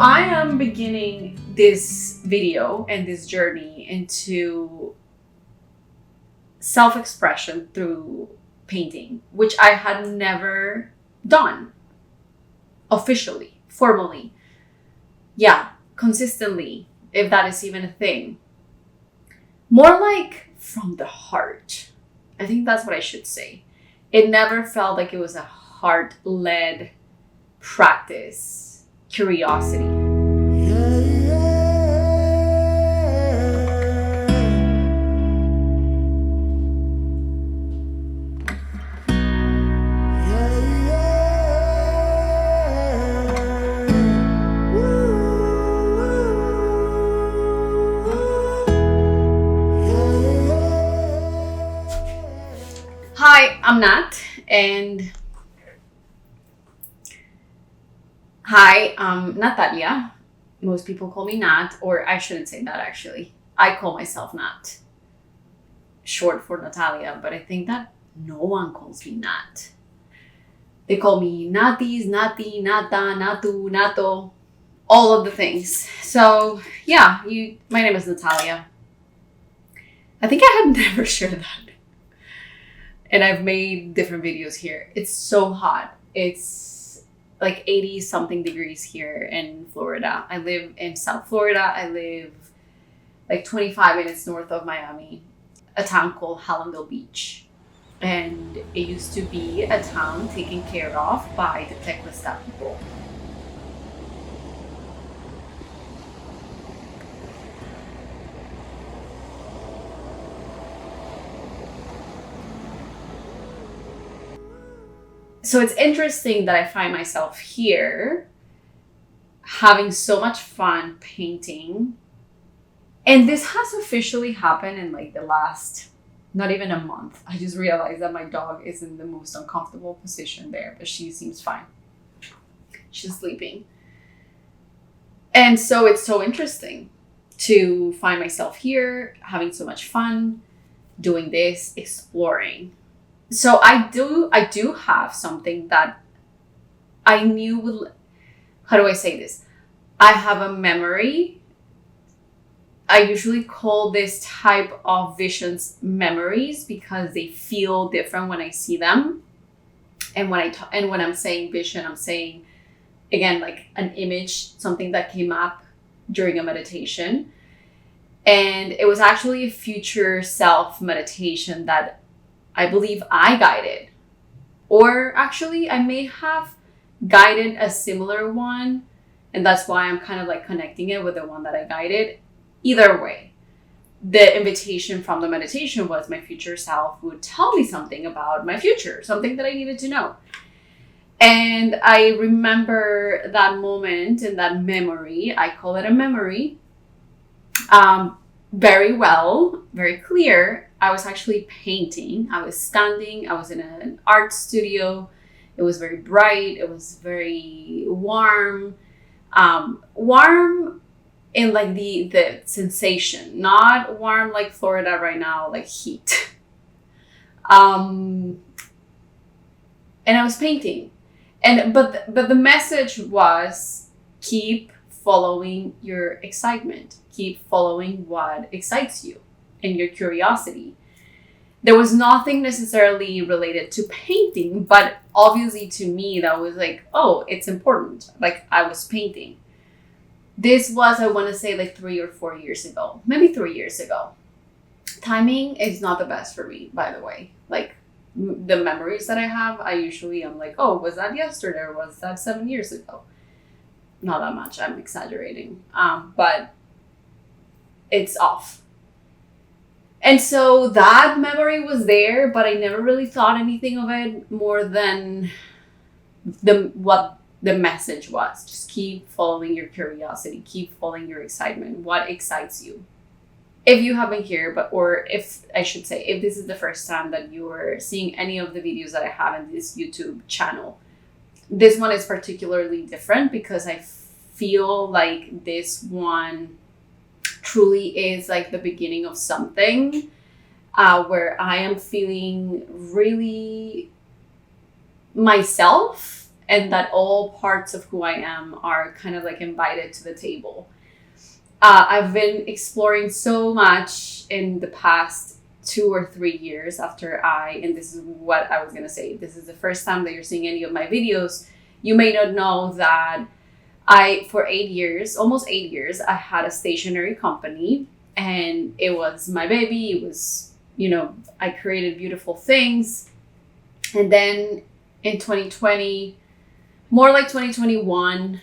I am beginning this video and this journey into self-expression through painting, which I had never done officially, formally. Yeah, consistently, if that is even a thing. More like from the heart. I think that's what I should say. It never felt like it was a heart-led practice, curiosity. Hi, I'm Nat, and hi, I'm Natalia. Most people call me Nat, or I shouldn't say that actually. I call myself Nat, short for Natalia, but I think that no one calls me Nat. They call me Natis, Nati, Nata, Natu, Nato, all of the things. So yeah, my name is Natalia. I think I had never shared that. And I've made different videos here. It's so hot. It's like 80 something degrees here in Florida. I live in South Florida. I live like 25 minutes north of Miami, a town called Hallandale Beach. And it used to be a town taken care of by the Tecumseh people. So it's interesting that I find myself here having so much fun painting. And this has officially happened in like the last, not even a month. I just realized that my dog is in the most uncomfortable position there, but she seems fine. She's sleeping. And so it's so interesting to find myself here having so much fun, doing this, exploring. So I do have something that I knew would, how do I say this? I have a memory. I usually call this type of visions memories because they feel different when I see them. And when I'm saying vision, I'm saying, again, like an image, something that came up during a meditation. And it was actually a future self meditation that I believe I guided, or actually I may have guided a similar one, and that's why I'm kind of like connecting it with the one that I guided. Either way, the invitation from the meditation was my future self would tell me something about my future, something that I needed to know. And I remember that moment and that memory, I call it a memory, very well, very clear. I was actually painting. I was standing. I was in an art studio. It was very bright. It was very warm. Warm in like the sensation, not warm like Florida right now, like heat. And I was painting. But the message was keep following your excitement. Keep following what excites you and your curiosity. There was nothing necessarily related to painting, but obviously to me that was like, oh, it's important. Like I was painting. This was, I want to say like 3 or 4 years ago, maybe 3 years ago. Timing is not the best for me, by the way. Like the memories that I have, I'm like, oh, was that yesterday or was that 7 years ago? Not that much, I'm exaggerating. But it's off. And so that memory was there, but I never really thought anything of it more than what the message was. Just keep following your curiosity, keep following your excitement. What excites you? If you haven't here, if this is the first time that you are seeing any of the videos that I have in this YouTube channel, this one is particularly different because I feel like this one truly is like the beginning of something where I am feeling really myself and that all parts of who I am are kind of like invited to the table. I've been exploring so much in the past 2 or 3 years and this is what I was going to say. This is the first time that you're seeing any of my videos. You may not know that for 8 years, almost 8 years, I had a stationery company, and it was my baby. It was, I created beautiful things. And then in 2020, more like 2021,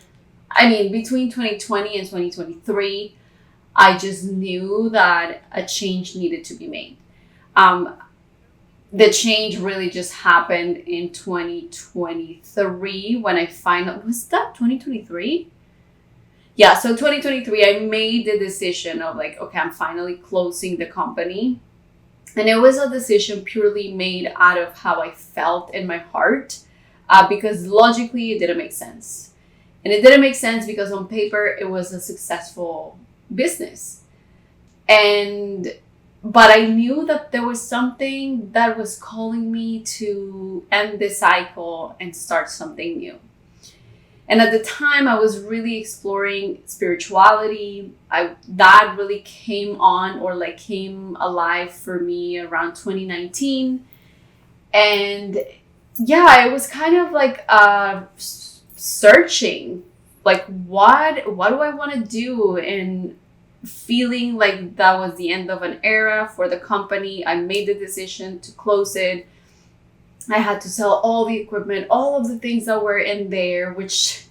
between 2020 and 2023, I just knew that a change needed to be made. The change really just happened in 2023 when I was that 2023? Yeah, so 2023, I made the decision of like, okay, I'm finally closing the company. And it was a decision purely made out of how I felt in my heart, because logically it didn't make sense. And it didn't make sense because on paper it was a successful business. But I knew that there was something that was calling me to end this cycle and start something new. And at the time, I was really exploring spirituality. That really came alive for me around 2019. And yeah, it was kind of like searching, like what do I want to do, and feeling like that was the end of an era for the company. I made the decision to close it. I had to sell all the equipment, all of the things that were in there, which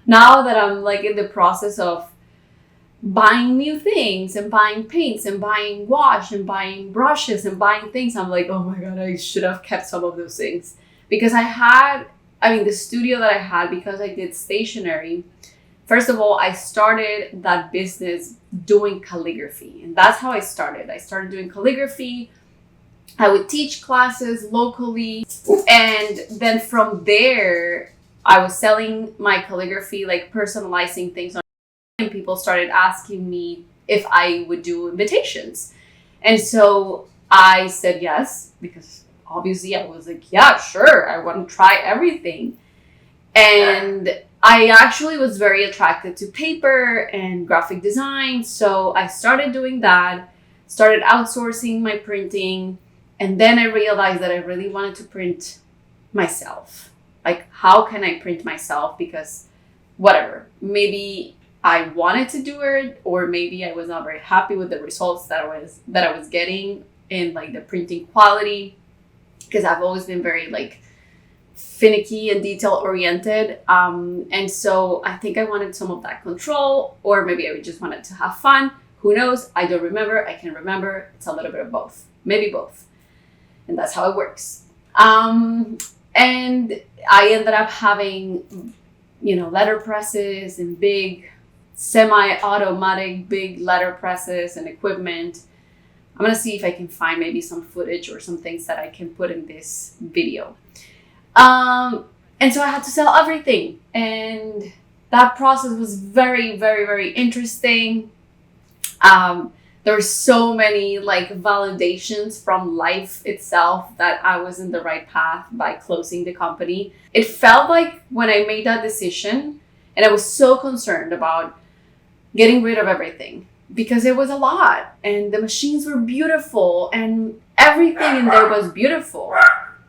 now that I'm like in the process of buying new things and buying paints and buying wash and buying brushes and buying things, I'm like, oh my God, I should have kept some of those things. Because the studio that I had, because I did stationery, first of all, I started that business doing calligraphy. And that's how I started. I started doing calligraphy. I would teach classes locally. And then from there, I was selling my calligraphy, like personalizing things on, and people started asking me if I would do invitations. And so I said yes, because obviously I was like, yeah, sure, I want to try everything. And I actually was very attracted to paper and graphic design. So I started doing that, started outsourcing my printing. And then I realized that I really wanted to print myself. Like, how can I print myself? Because whatever, maybe I wanted to do it, or maybe I was not very happy with the results that I was getting in like the printing quality. Because I've always been very like finicky and detail oriented, and so I think I wanted some of that control, or maybe I just wanted to have fun. Who knows? I don't remember. I can remember. It's a little bit of both, maybe both, and that's how it works. And I ended up having, letter presses and big semi-automatic big letter presses and equipment. I'm gonna see if I can find maybe some footage or some things that I can put in this video. And so I had to sell everything. And that process was very, very, very interesting. There were so many like validations from life itself that I was in the right path by closing the company. It felt like when I made that decision, and I was so concerned about getting rid of everything because it was a lot and the machines were beautiful and everything in there was beautiful.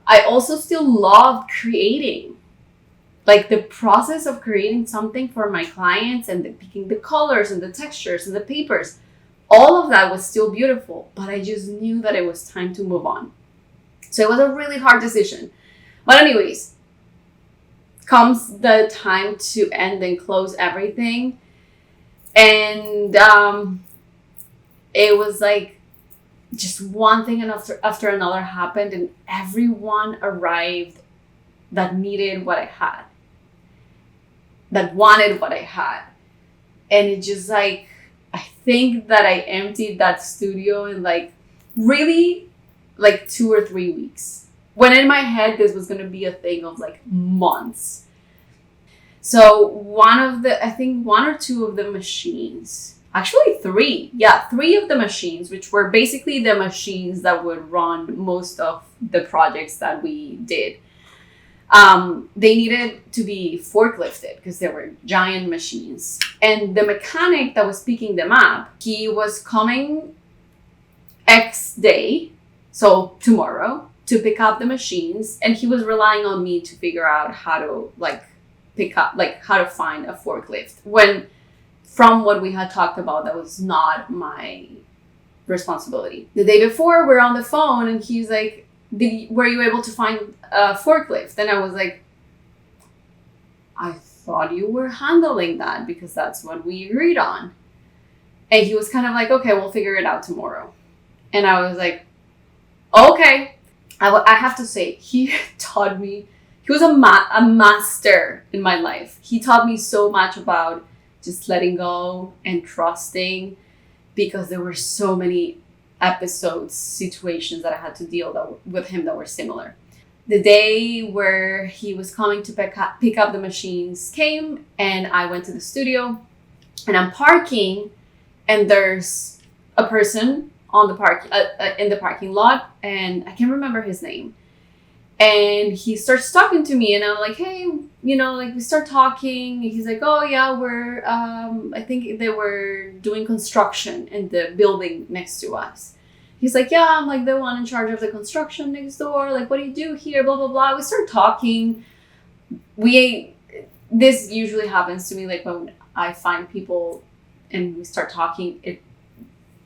I also still loved creating, like the process of creating something for my clients and picking the colors and the textures and the papers. All of that was still beautiful, but I just knew that it was time to move on. So it was a really hard decision. But anyways, comes the time to end and close everything. And it was like just one thing after another happened, and everyone arrived that needed what I had, that wanted what I had. And it just like, I think that I emptied that studio in like really like 2 or 3 weeks. When in my head, this was going to be a thing of like months. So I think 1 or 2 of the machines, actually 3. Yeah, 3 of the machines, which were basically the machines that would run most of the projects that we did. They needed to be forklifted because they were giant machines. And the mechanic that was picking them up, he was coming X day, so tomorrow, to pick up the machines, and he was relying on me to figure out how to how to find a forklift, when from what we had talked about, that was not my responsibility. The day before, we're on the phone and he's like, were you able to find a forklift? And I was like, I thought you were handling that because that's what we agreed on. And he was kind of like, okay, we'll figure it out tomorrow. And I was like, okay. I have to say, he taught me, he was a master in my life. He taught me so much about just letting go and trusting, because there were so many episodes, situations that I had to deal with him that were similar. The day where he was coming to pick up the machines came, and I went to the studio, and I'm parking, and there's a person on the in the parking lot, and I can't remember his name. And he starts talking to me, and I'm like, hey, we start talking. He's like, oh yeah, we're, I think they were doing construction in the building next to us. He's like, yeah, I'm like the one in charge of the construction next door. Like, what do you do here? Blah, blah, blah. We start talking. This usually happens to me, like when I find people and we start talking,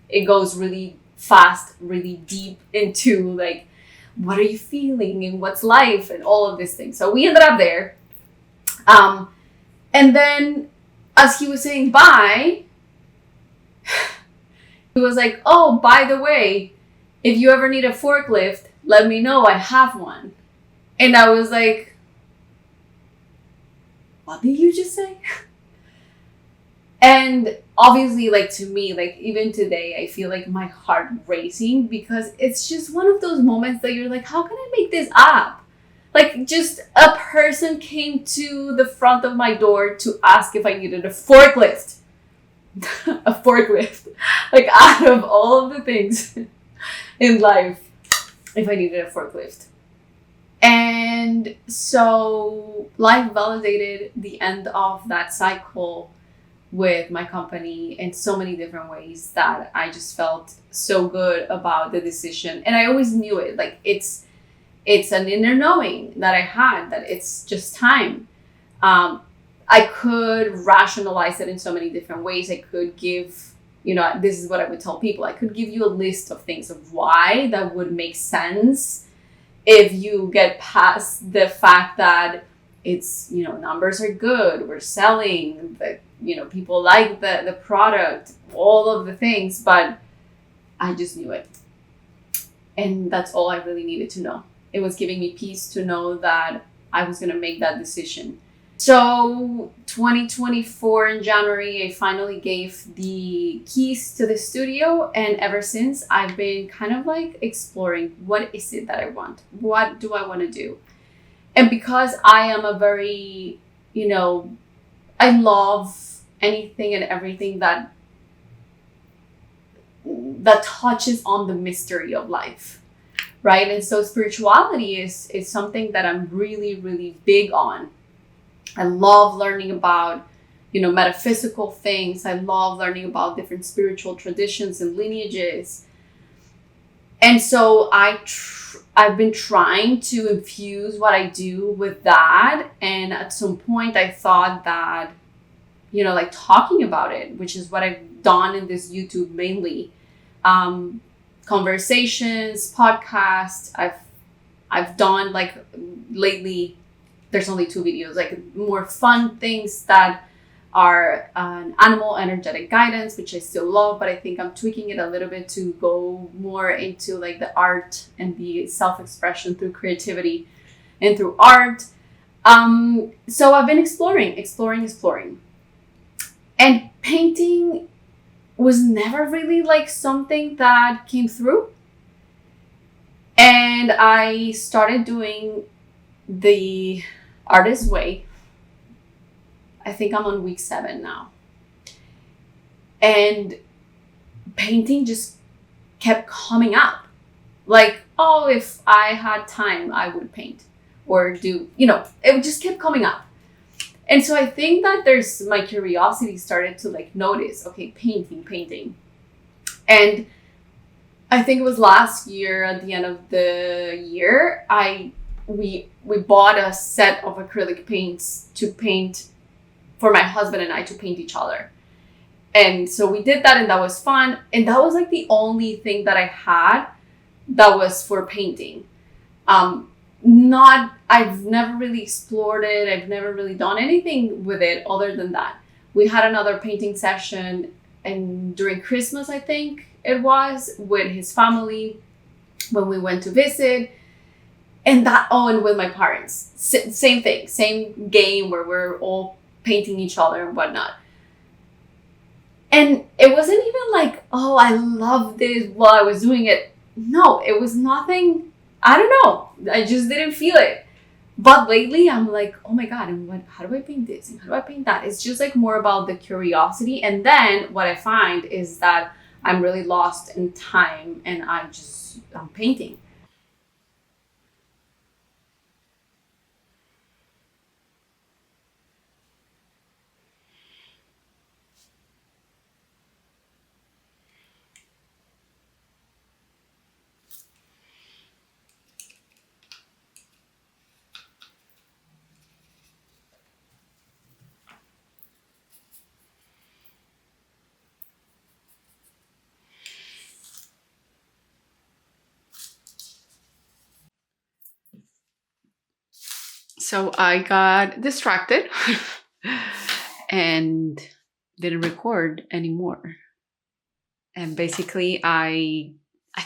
it goes really fast, really deep into like, what are you feeling and what's life and all of these things. So we ended up there. And then as he was saying bye, he was like, oh, by the way, if you ever need a forklift, let me know. I have one. And I was like, what did you just say? And obviously, like, to me, like, even today, I feel like my heart racing, because it's just one of those moments that you're like, how can I make this up? Like, just a person came to the front of my door to ask if I needed a forklift. A forklift. Like, out of all of the things in life, if I needed a forklift. And so life validated the end of that cycle with my company in so many different ways that I just felt so good about the decision. And I always knew it. Like, it's an inner knowing that I had that it's just time. I could rationalize it in so many different ways. I could give, this is what I would tell people. I could give you a list of things of why that would make sense if you get past the fact that it's, numbers are good, we're selling, people like the product, all of the things, but I just knew it. And that's all I really needed to know. It was giving me peace to know that I was going to make that decision. So 2024 in January, I finally gave the keys to the studio. And ever since, I've been kind of like exploring, what is it that I want? What do I want to do? And because I am a very, I love anything and everything that touches on the mystery of life, right? And so spirituality is something that I'm really, really big on. I love learning about, metaphysical things. I love learning about different spiritual traditions and lineages. And so I've been trying to infuse what I do with that. And at some point I thought that, like talking about it, which is what I've done in this YouTube mainly, conversations, podcasts. I've done, like, lately, there's only 2 videos, like more fun things that are an animal energetic guidance, which I still love, but I think I'm tweaking it a little bit to go more into like the art and the self-expression through creativity and through art. So I've been exploring. And painting was never really like something that came through. And I started doing the artist way. I think I'm on week 7 now. And painting just kept coming up. Like, oh, if I had time, I would paint. or do, it just kept coming up. And so I think that my curiosity started to like notice, okay, painting. And I think it was last year at the end of the year, we bought a set of acrylic paints to paint for my husband and I to paint each other. And so we did that, and that was fun. And that was like the only thing that I had that was for painting. I've never really explored it. I've never really done anything with it other than that. We had another painting session, and during Christmas, I think it was, with his family when we went to visit. And with my parents, same thing, same game where we're all painting each other and whatnot. And it wasn't even like, oh, I love this while I was doing it. No, it was nothing. I don't know. I just didn't feel it. But lately I'm like, oh my God, and how do I paint this? And how do I paint that? It's just like more about the curiosity. And then what I find is that I'm really lost in time, and I'm painting. So I got distracted and didn't record anymore. And basically I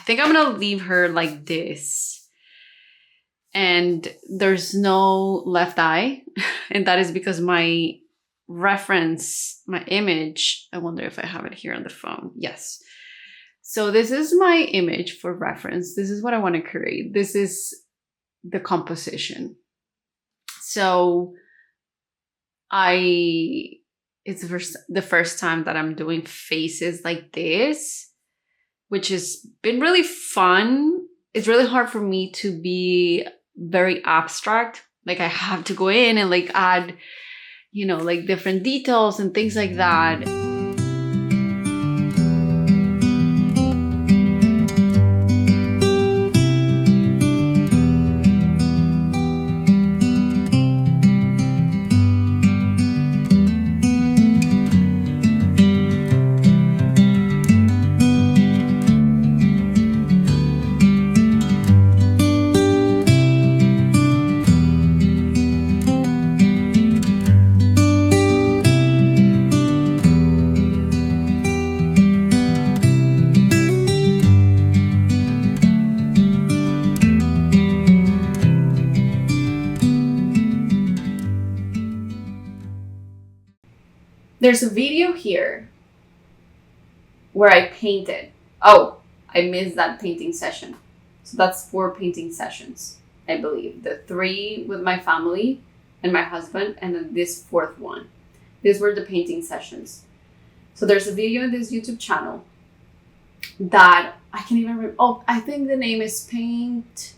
think I'm gonna leave her like this. And there's no left eye. And that is because my reference, my image, I wonder if I have it here on the phone. Yes. So this is my image for reference. This is what I want to create. This is the composition. So it's the first time that I'm doing faces like this, which has been really fun. It's really hard for me to be very abstract. Like I have to go in and like add, like different details and things like that. There's a video here where I painted. Oh, I missed that painting session. So that's 4 painting sessions, I believe. The 3 with my family and my husband, and then this 4th one. These were the painting sessions. So there's a video on this YouTube channel that I can't even remember. Oh, I think the name is Paint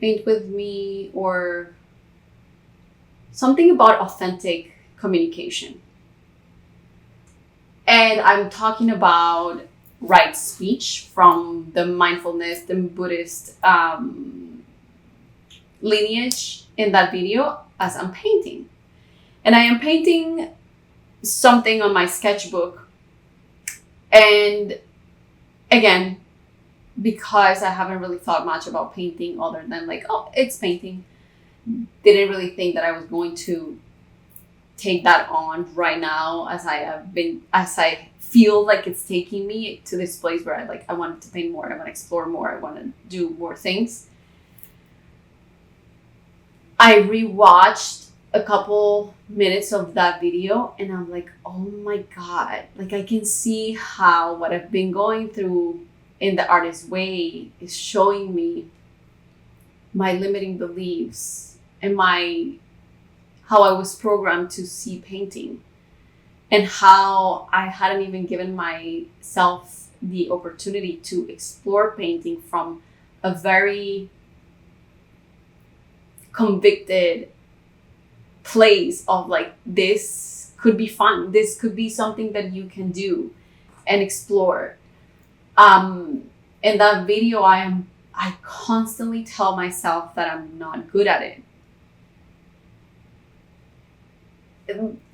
With Me, or something about authentic communication. And I'm talking about right speech from the mindfulness, the Buddhist lineage in that video as I'm painting. And I am painting something on my sketchbook. And again, because I haven't really thought much about painting other than like, oh, it's painting. Didn't really think that I was going to take that on right now as I feel like it's taking me to this place where I wanted to paint more, I want to explore more, I want to do more things. I rewatched a couple minutes of that video and I'm like, oh my God, like I can see how what I've been going through in the artist way is showing me my limiting beliefs and how I was programmed to see painting, and how I hadn't even given myself the opportunity to explore painting from a very convicted place of like, this could be fun, this could be something that you can do and explore. In that video, I constantly tell myself that I'm not good at it.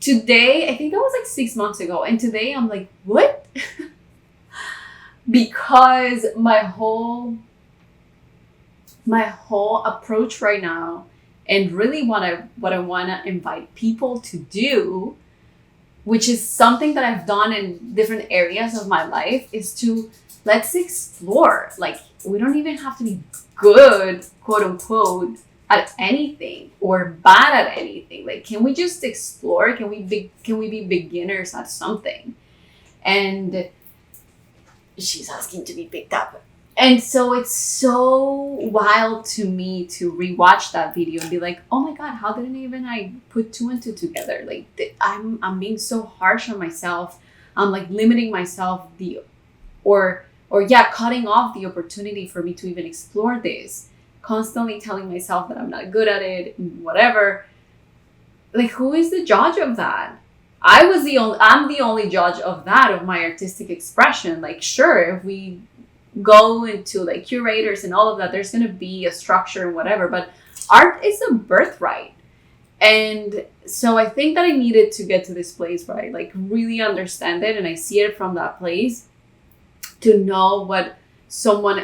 Today, I think that was like 6 months ago, and today I'm like, what? Because my whole approach right now, and really what I want to invite people to do, which is something that I've done in different areas of my life, is to let's explore. Like, we don't even have to be good, quote unquote, at anything or bad at anything. Like, can we just explore? Can we be beginners at something? And she's asking to be picked up. And so it's so wild to me to rewatch that video and be like, oh my God, how didn't even I put two and two together? Like, I'm being so harsh on myself. I'm like limiting myself cutting off the opportunity for me to even explore this. Constantly telling myself that I'm not good at it, whatever. Like, who is the judge of that? I'm the only judge of that, of my artistic expression. Like, sure, if we go into like curators and all of that, there's going to be a structure and whatever, but art is a birthright. And so I think that I needed to get to this place where I like really understand it, and I see it from that place, to know how someone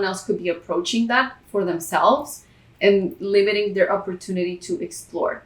else could be approaching that for themselves and limiting their opportunity to explore.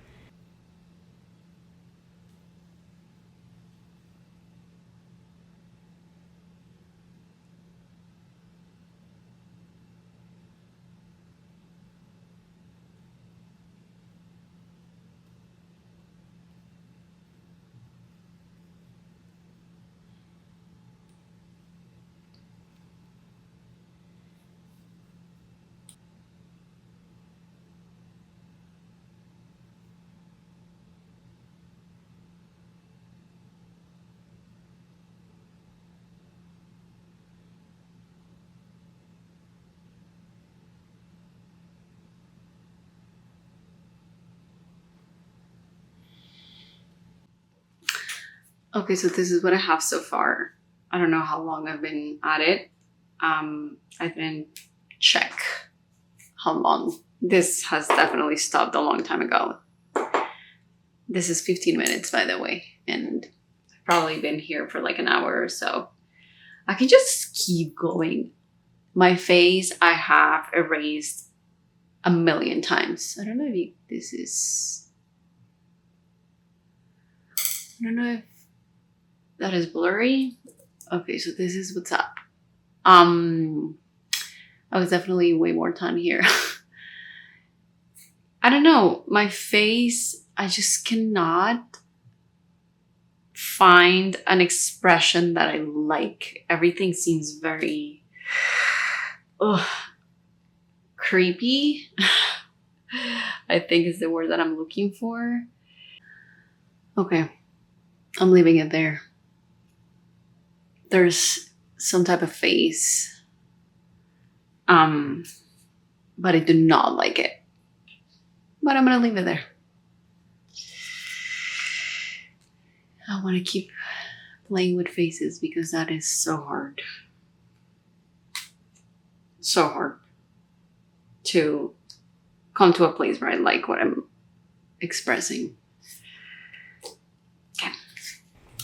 Okay, so this is what I have so far. I don't know how long I've been at it. I didn't check how long. This has definitely stopped a long time ago. This is 15 minutes, by the way, and I've probably been here for like an hour or so. I can just keep going. My face, I have erased 1,000,000 times. I don't know if I don't know if that is blurry. Okay, so this is what's up. I was definitely way more time here. I don't know. My face, I just cannot find an expression that I like. Everything seems very creepy. I think is the word that I'm looking for. Okay, I'm leaving it there. There's some type of face, but I do not like it. But I'm gonna leave it there. I want to keep playing with faces because that is so hard. So hard to come to a place where I like what I'm expressing. Okay.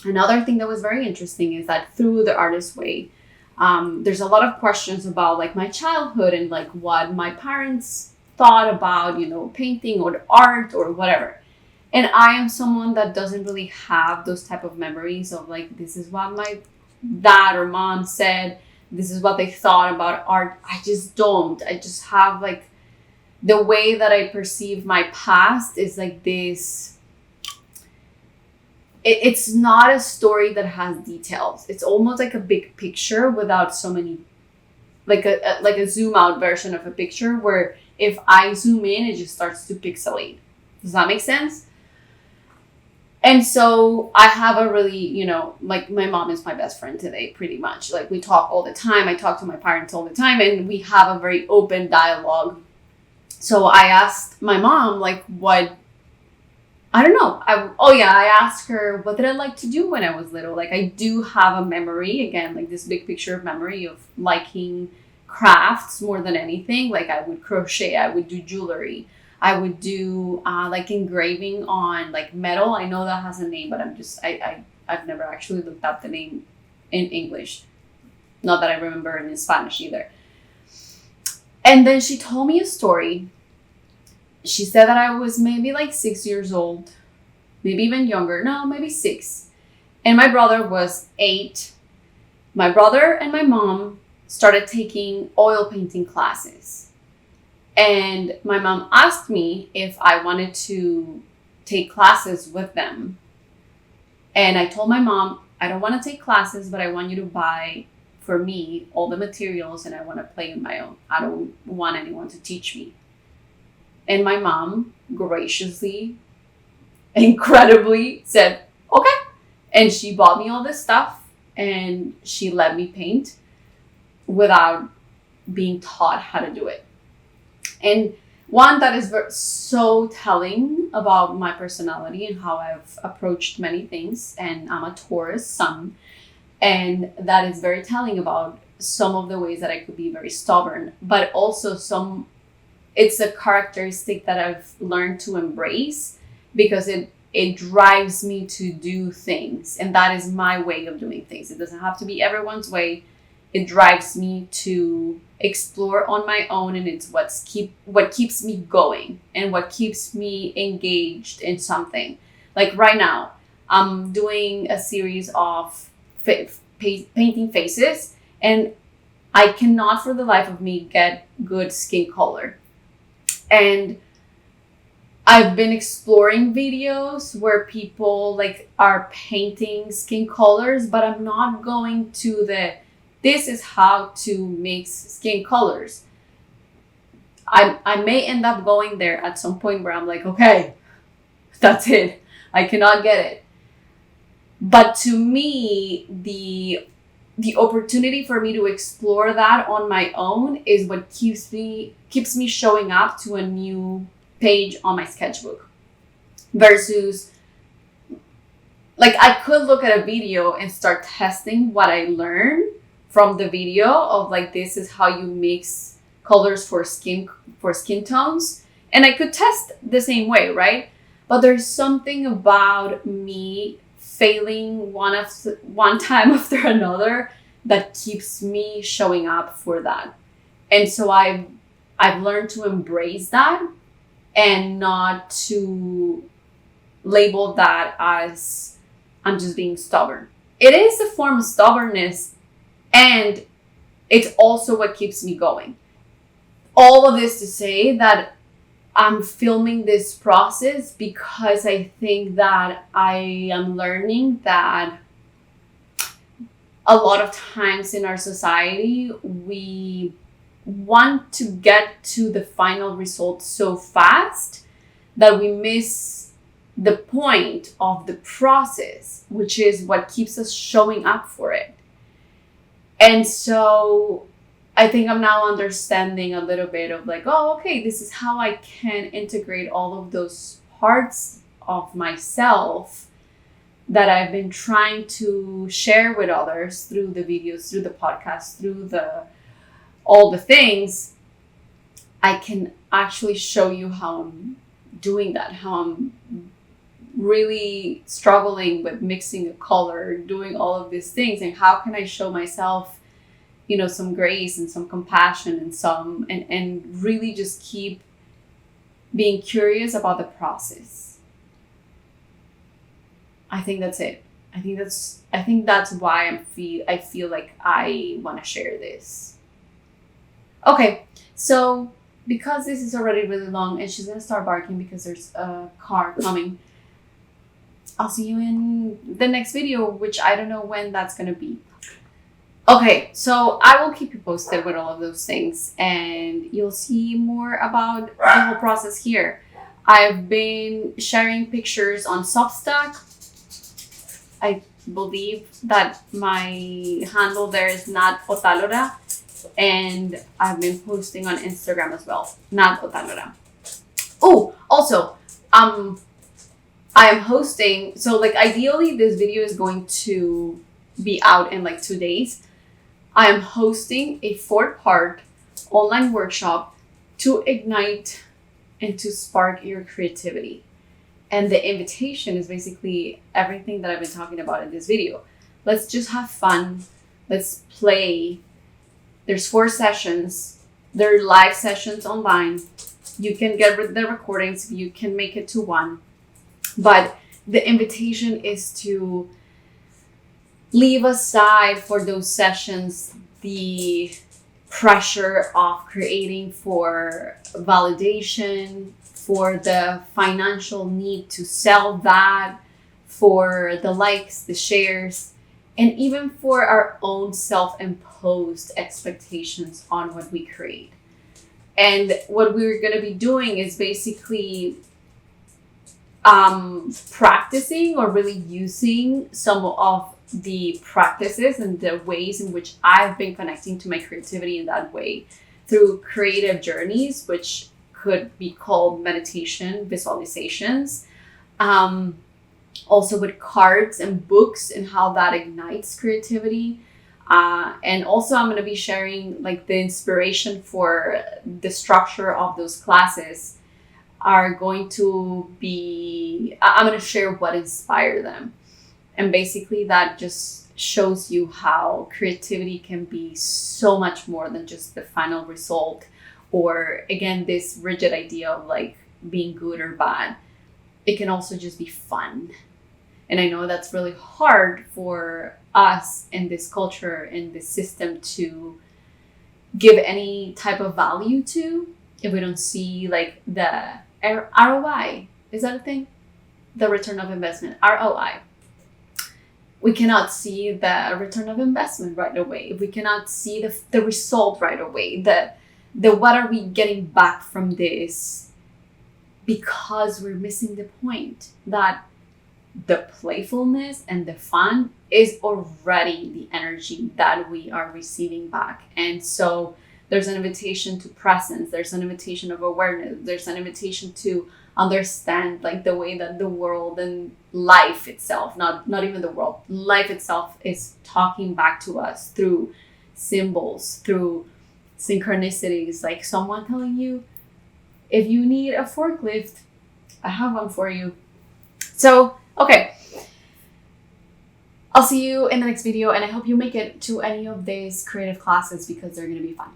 Another thing that was very interesting is that through the Artist Way, there's a lot of questions about like my childhood and like what my parents thought about, painting or art or whatever. And I am someone that doesn't really have those type of memories of like, this is what my dad or mom said, this is what they thought about art. I just don't. I just have like, the way that I perceive my past is like this. It's not a story that has details. It's almost like a big picture without so many, like a zoom out version of a picture where if I zoom in, it just starts to pixelate. Does that make sense? And so I have a really, like my mom is my best friend today, pretty much. Like we talk all the time. I talk to my parents all the time, and we have a very open dialogue. So I asked my mom, like, what, I don't know. I asked her, what did I like to do when I was little? Like, I do have a memory, again, like this big picture of memory of liking crafts more than anything. Like, I would crochet, I would do jewelry, I would do like engraving on like metal. I know that has a name, but I've never actually looked up the name in English. Not that I remember in Spanish either. And then she told me a story. She said that I was maybe like 6 years old, maybe even younger. No, maybe 6. And my brother was 8. My brother and my mom started taking oil painting classes. And my mom asked me if I wanted to take classes with them. And I told my mom, I don't want to take classes, but I want you to buy for me all the materials and I want to play on my own. I don't want anyone to teach me. And my mom graciously, incredibly said, okay. And she bought me all this stuff and she let me paint without being taught how to do it. And one that is so telling about my personality and how I've approached many things. And I'm a Taurus sun. And that is very telling about some of the ways that I could be very stubborn, but also it's a characteristic that I've learned to embrace because it drives me to do things. And that is my way of doing things. It doesn't have to be everyone's way. It drives me to explore on my own. And it's what keeps me going and what keeps me engaged in something. Like right now, I'm doing a series of painting faces. And I cannot for the life of me get good skin color. And I've been exploring videos where people like are painting skin colors, but I'm not going to this is how to mix skin colors. I may end up going there at some point where I'm like, okay, that's it. I cannot get it. But to me, the opportunity for me to explore that on my own is what keeps me showing up to a new page on my sketchbook. Versus, like, I could look at a video and start testing what I learned from the video of like, this is how you mix colors for skin tones. And I could test the same way, right? But there's something about me failing one time after another that keeps me showing up for that. And so I've learned to embrace that and not to label that as I'm just being stubborn. It is a form of stubbornness, and it's also what keeps me going. All of this to say that I'm filming this process because I think that I am learning that a lot of times in our society, we want to get to the final result so fast that we miss the point of the process, which is what keeps us showing up for it. And so I think I'm now understanding a little bit of like, oh, okay, this is how I can integrate all of those parts of myself that I've been trying to share with others through the videos, through the podcast, through all the things. I can actually show you how I'm doing that, how I'm really struggling with mixing a color, doing all of these things, and how can I show myself some grace and some compassion and really just keep being curious about the process. I think that's it. I think that's why I feel like I want to share this. Okay, so because this is already really long and she's gonna start barking because there's a car coming, I'll see you in the next video, which I don't know when that's gonna be. Okay, so I will keep you posted with all of those things and you'll see more about the whole process here. I've been sharing pictures on Substack. I believe that my handle there is not Otalora. And I've been posting on Instagram as well. Not Otanora. Oh, also, I am hosting, so like ideally this video is going to be out in like 2 days. I am hosting a 4-part online workshop to ignite and to spark your creativity. And the invitation is basically everything that I've been talking about in this video. Let's just have fun. Let's play. There's 4 sessions. They're live sessions online. You can get the recordings. You can make it to one. But the invitation is to leave aside for those sessions the pressure of creating for validation, for the financial need to sell that, for the likes, the shares, and even for our own self-imposed expectations on what we create. And what we're going to be doing is basically practicing or really using some of the practices and the ways in which I've been connecting to my creativity in that way through creative journeys, which could be called meditation, visualizations, also with cards and books and how that ignites creativity. And also I'm going to be sharing like the inspiration for the structure of those classes are going to be, I'm going to share what inspired them. And basically that just shows you how creativity can be so much more than just the final result, or again, this rigid idea of like being good or bad. It can also just be fun. And I know that's really hard for us in this culture, in this system, to give any type of value to if we don't see like the ROI. Is that a thing? The return of investment, ROI. We cannot see the return of investment right away. We cannot see the result right away. The what are we getting back from this? Because we're missing the point that the playfulness and the fun is already the energy that we are receiving back. And so there's an invitation to presence. There's an invitation of awareness. There's an invitation to understand like the way that the world and life itself, not even the world, life itself is talking back to us through symbols, through synchronicities, like someone telling you, if you need a forklift, I have one for you. So, okay. I'll see you in the next video, and I hope you make it to any of these creative classes because they're going to be fun.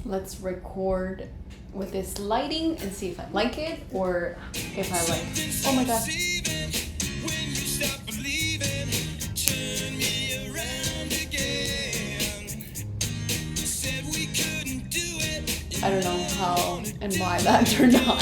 Let's record with this lighting and see if I like it or if I like, oh my God. I don't know how and why that turned on.